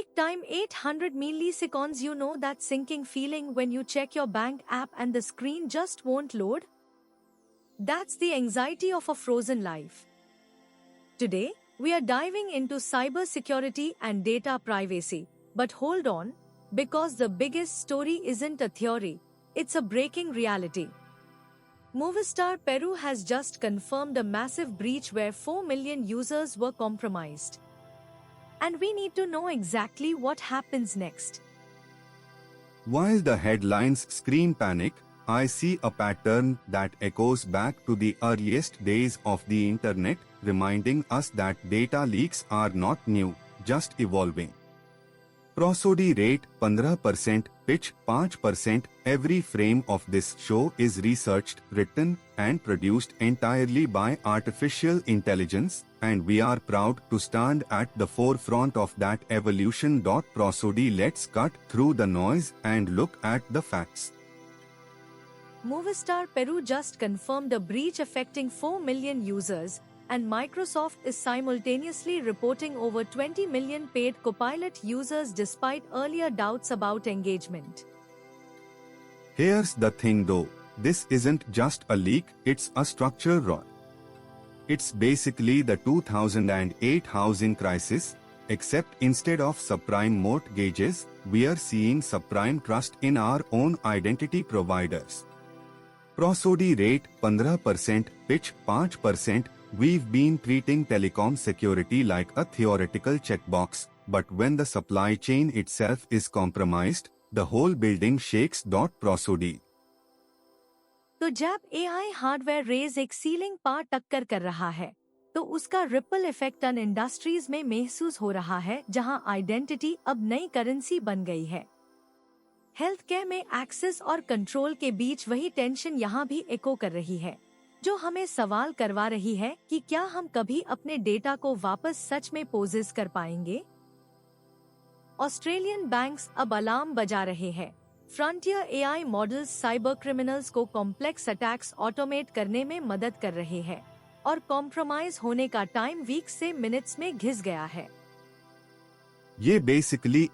Take time 800 milliseconds. You know that sinking feeling when you check your bank app and the screen just won't load? That's the anxiety of a frozen life. Today, we are diving into cybersecurity and data privacy. But hold on, because the biggest story isn't a theory, it's a breaking reality. Movistar Peru has just confirmed a massive breach where 4 million users were compromised. And we need to know exactly what happens next. While the headlines scream panic, I see a pattern that echoes back to the earliest days of the internet, reminding us that data leaks are not new, just evolving. Prosody rate 15%, pitch 5%. Every frame of this show is researched, written, and produced entirely by artificial intelligence, and we are proud to stand at the forefront of that evolution. Prosody, let's cut through the noise and look at the facts. Movistar Peru just confirmed a breach affecting 4 million users, and Microsoft is simultaneously reporting over 20 million paid Copilot users despite earlier doubts about engagement. Here's the thing though, this isn't just a leak, it's a structural rot. It's basically the 2008 housing crisis, except instead of subprime mortgages, we are seeing subprime trust in our own identity providers. Prosody rate 15%, pitch 5%. We've been treating telecom security like a theoretical checkbox, but when the supply chain itself is compromised, the whole building shakes. Prosody. तो जब AI hardware raise एक ceiling पार टक्कर कर रहा है, तो उसका ripple effect अन industries में महसूस हो रहा है, जहां आइडेंटिटी अब नई करेंसी बन गई है। हेल्थ केयर में एक्सेस और कंट्रोल के बीच वही टेंशन यहां भी एको कर रही है, जो हमें सवाल करवा रही है कि क्या हम कभी अपने डेटा को वापस सच में पोजेस कर पाएंगे? ऑस्ट्रेलियन बैंक्स अब अलार्म बजा रहे हैं। Frontier AI models cyber criminals को कॉम्प्लेक्स अटैक्स ऑटोमेट करने में मदद कर रहे हैं, और कॉम्प्रोमाइज होने का टाइम वीक्स से मिनट्स में घिस गया है। ये बेसिकली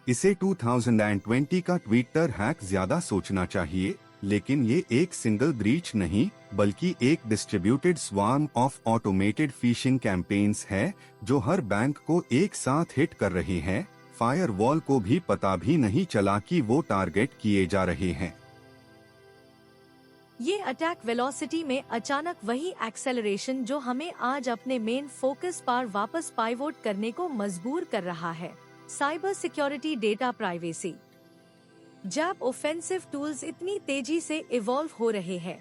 इसे 2020 का ट्विटर हैक ज्यादा सोचना चाहिए, लेकिन ये एक सिंगल ब्रीच नहीं, बल्कि एक distributed swarm of automated fishing campaigns है, जो हर बैंक को एक साथ हिट कर रहे हैं। फायरवॉल को भी पता भी नहीं चला कि वो टारगेट किए जा रहे हैं। ये अटैक वेलोसिटी में अचानक वही एक्सेलरेशन जो हमें आज अपने मेन फोकस पर वापस पाइवोट करने को मजबूर कर रहा है, साइबर सिक्योरिटी, डेटा प्राइवेसी। जब ऑफेंसिव टूल्स इतनी तेजी से इवॉल्व हो रहे हैं,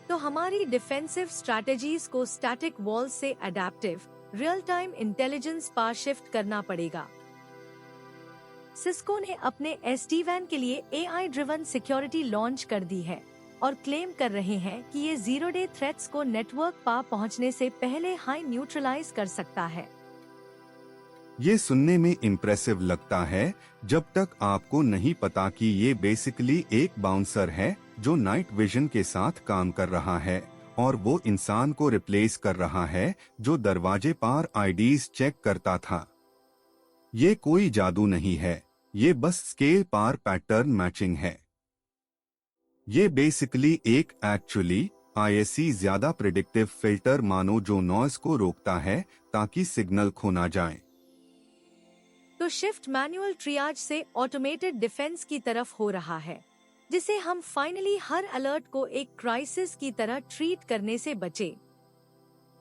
तो हमारी डिफेंसिव स्ट्रैटेजीज को स्टैटिक वॉल्स से अडैप्टिव, रियल टाइम इंटेलिजेंस पर शिफ्ट करना पड़ेगा। सिस्को ने अपने SD-WAN के लिए AI ड्रिवन सिक्योरिटी लॉन्च कर दी है, और क्लेम कर रहे हैं कि ये जीरो डे थ्रेट्स को नेटवर्क पर पहुंचने से पहले हाई न्यूट्रलाइज कर सकता है। ये सुनने में इम्प्रेसिव लगता है, जब तक आपको नहीं पता कि ये बेसिकली एक बाउंसर है जो नाइट विजन के साथ काम कर रहा है, और वो इंसान को रिप्लेस कर रहा है जो दरवाजे पार IDs चेक करता था। ये कोई जादू नहीं है, ये बस स्केल पार पैटर्न मैचिंग है। ये बेसिकली एक ISC ज्यादा प्रिडिक्टिव फिल्टर मानो, जो नॉइज को रोकता है ताकि सिग्नल खो ना जाए। तो शिफ्ट मैनुअल ट्रियाज से ऑटोमेटेड डिफेंस की तरफ हो रहा है, जिसे हम फाइनली हर अलर्ट को एक क्राइसिस की तरह ट्रीट करने से बचे।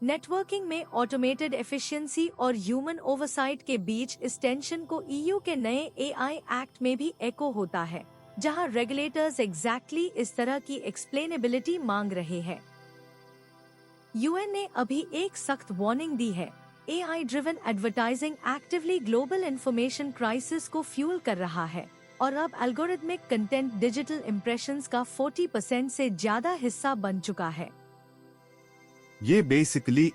नेटवर्किंग में ऑटोमेटेड एफिशिएंसी और ह्यूमन ओवरसाइट के बीच इस टेंशन को EU के नए AI एक्ट में भी एको होता है, जहां रेगुलेटर्स एग्जैक्टली इस तरह की एक्सप्लेनेबिलिटी मांग रहे हैं। UN ने अभी एक सख्त वार्निंग दी है। AI driven advertising actively global information crisis को फ्यूल कर रहा है, और अब एल्गोरिथमिक कंटेंट डिजिटल इंप्रेशंस का 40% से ज्यादा हिस्सा बन चुका है। ये बेसिकली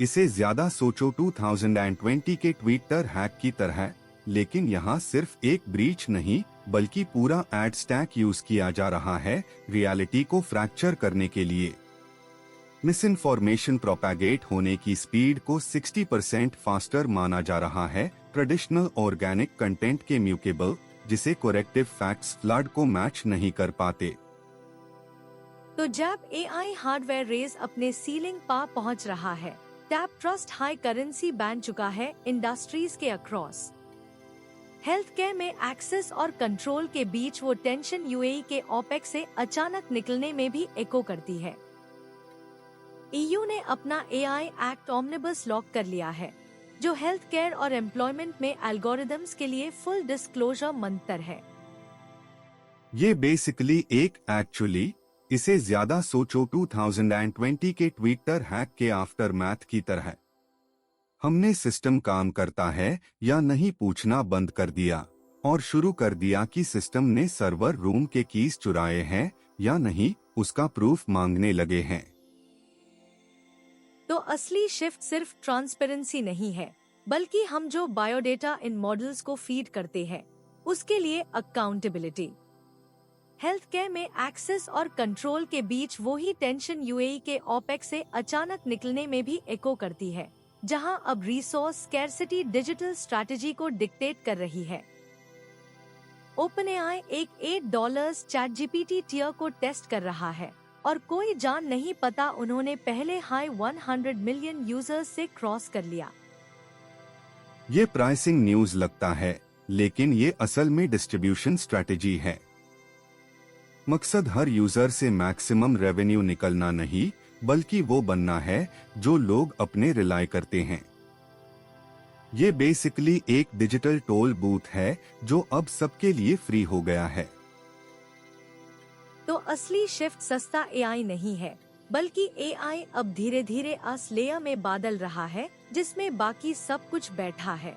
इसे ज्यादा सोचो 2020 के ट्विटर हैक की तरह, लेकिन यहाँ सिर्फ एक ब्रीच नहीं, बल्कि पूरा एड स्टैक यूज किया जा रहा है रियलिटी को फ्रैक्चर करने के लिए। मिसइंफॉर्मेशन प्रोपैगेट होने की स्पीड को 60% फास्टर माना जा रहा है। ट्रेडिशनल ऑर्गेनिक कंटेंट के म्यूटेबल, जिसे करेक्टिव फैक्ट्स फ्लड को मैच नहीं कर पाते। तो जब एआई हार्डवेयर रेस अपने सीलिंग पर पहुंच रहा है, tap trust high currency ban चुका है इंडस्ट्रीज के अक्रॉस। हेल्थ केयर में एक्सेस और कंट्रोल के बीच वो टेंशन यूएई के ओपेक से अचानक निकलने में भी एको करती है। ईयू ने अपना एआई एक्ट ओमनिबस लॉक कर लिया है, जो हेल्थ केयर और एम्प्लॉयमेंट में एल्गोरिदम्स के लिए फुल डिस्क्लोजर मंत्र है। ये बेसिकली एक्चुअली इसे ज्यादा सोचो 2020 के ट्विटर हैक के आफ्टर मैथ की तरह। हमने सिस्टम काम करता है या नहीं पूछना बंद कर दिया और शुरू कर दिया कि सिस्टम ने सर्वर रूम के कीज चुराए हैं या नहीं, उसका प्रूफ मांगने लगे हैं। तो असली शिफ्ट सिर्फ ट्रांसपेरेंसी नहीं है, बल्कि हम जो बायोडेटा इन मॉडल्स को फीड करते हैं उसके लिए अकाउंटेबिलिटी। हेल्थ केयर में एक्सेस और कंट्रोल के बीच वो ही टेंशन यूएई के ओपेक से अचानक निकलने में भी एको करती है, जहां अब रिसोर्स स्कैर्सिटी डिजिटल स्ट्रैटेजी को डिक्टेट कर रही है। ओपनएआई एक $8 चैटजीपीटी टियर को टेस्ट कर रहा है और कोई जान नहीं पता उन्होंने पहले हाई 100 मिलियन यूजर्स से क्रॉस कर लिया। ये प्राइसिंग न्यूज लगता है, लेकिन ये असल में डिस्ट्रीब्यूशन स्ट्रैटेजी है। मकसद हर यूजर से मैक्सिमम रेवेन्यू निकलना नहीं, बल्कि वो बनना है जो लोग अपने रिलाय करते हैं। ये बेसिकली एक डिजिटल टोल बूथ है जो अब सबके लिए फ्री हो गया है। तो असली शिफ्ट सस्ता एआई नहीं है, बल्कि एआई अब धीरे धीरे अस लेयर में बादल रहा है, जिसमें बाकी सब कुछ बैठा है।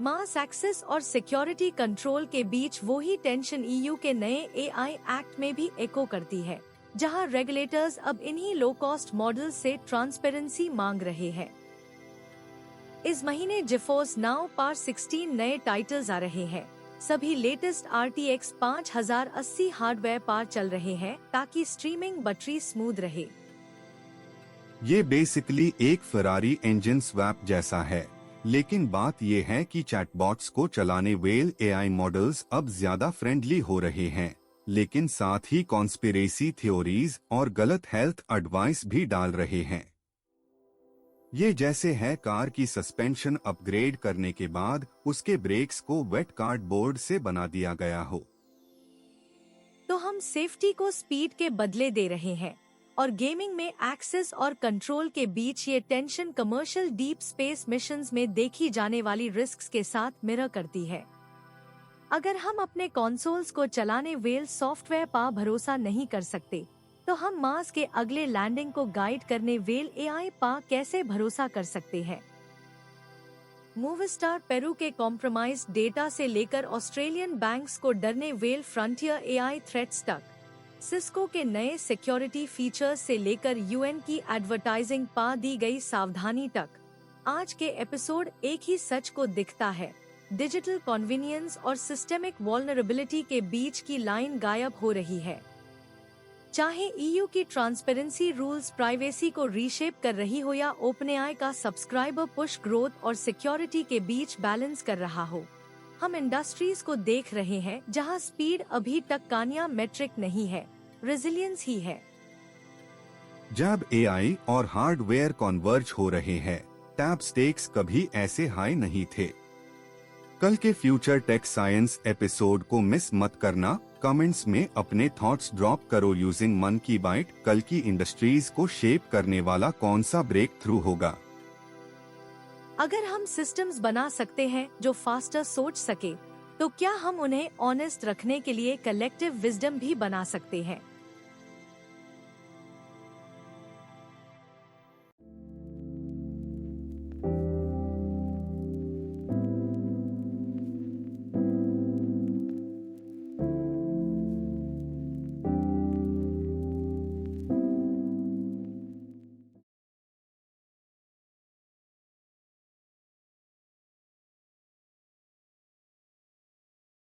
मास एक्सेस और सिक्योरिटी कंट्रोल के बीच वो ही टेंशन ईयू के नए एआई एक्ट में भी एको करती है, जहां रेगुलेटर्स अब इन्हीं लो कॉस्ट मॉडल से ट्रांसपेरेंसी मांग रहे हैं। इस महीने जिफोर्स नाउ पर 16 नए टाइटल्स आ रहे हैं। सभी लेटेस्ट RTX 5080 हार्डवेयर पर चल रहे हैं ताकि स्ट्रीमिंग बैटरी स्मूथ रहे। ये बेसिकली एक फरारी इंजन स्वैप जैसा है, लेकिन बात यह है कि चैटबॉट्स को चलाने वेल एआई मॉडल्स अब ज्यादा फ्रेंडली हो रहे हैं, लेकिन साथ ही कॉन्स्पिरेसी थ्योरीज और गलत हेल्थ एडवाइस भी डाल रहे हैं। ये जैसे है कार की सस्पेंशन अपग्रेड करने के बाद उसके ब्रेक्स को वेट कार्डबोर्ड से बना दिया गया हो। तो हम सेफ्टी को स्पीड के बदले दे रहे हैं और गेमिंग में एक्सेस और कंट्रोल के बीच ये tension commercial deep space missions में देखी जाने वाली रिस्क्स के साथ मिरर करती है। अगर हम अपने कंसोल्स को चलाने वेल सॉफ्टवेयर पर भरोसा नहीं कर सकते, तो हम मार्स के अगले लैंडिंग को गाइड करने वेल एआई पर कैसे भरोसा कर सकते हैं। मूवस्टार पेरू के कॉम्प्रोमाइज्ड डेटा से लेकर ऑस्ट्रेलियन बैंक्स को डरने वेल फ्रंटियर एआई थ्रेट्स तक, सिस्को के नए सिक्योरिटी फीचर्स से लेकर यूएन की एडवर्टाइजिंग पा दी गई सावधानी तक, आज के एपिसोड एक ही सच को दिखता है। डिजिटल कन्वीनियंस और सिस्टेमिक वल्नरेबिलिटी के बीच की लाइन गायब हो रही है। चाहे ईयू की ट्रांसपेरेंसी रूल्स प्राइवेसी को रीशेप कर रही हो या ओपनएआई का सब्सक्राइबर पुश ग्रोथ और सिक्योरिटी के बीच बैलेंस कर रहा हो, हम इंडस्ट्रीज को देख रहे हैं जहां स्पीड अभी तक कानिया मेट्रिक नहीं है, रेजिलियंस ही है। जब एआई और हार्डवेयर कन्वर्ज हो रहे हैं, टैब स्टेक्स कभी ऐसे हाई नहीं थे। कल के फ्यूचर टेक साइंस एपिसोड को मिस मत करना। कमेंट्स में अपने थॉट्स ड्रॉप करो यूजिंग मन की बाइट। कल की इंडस्ट्रीज को शेप करने वाला कौन सा ब्रेक थ्रू होगा? अगर हम सिस्टम्स बना सकते हैं जो फास्टर सोच सके, तो क्या हम उन्हें ऑनेस्ट रखने के लिए कलेक्टिव विजडम भी बना सकते हैं?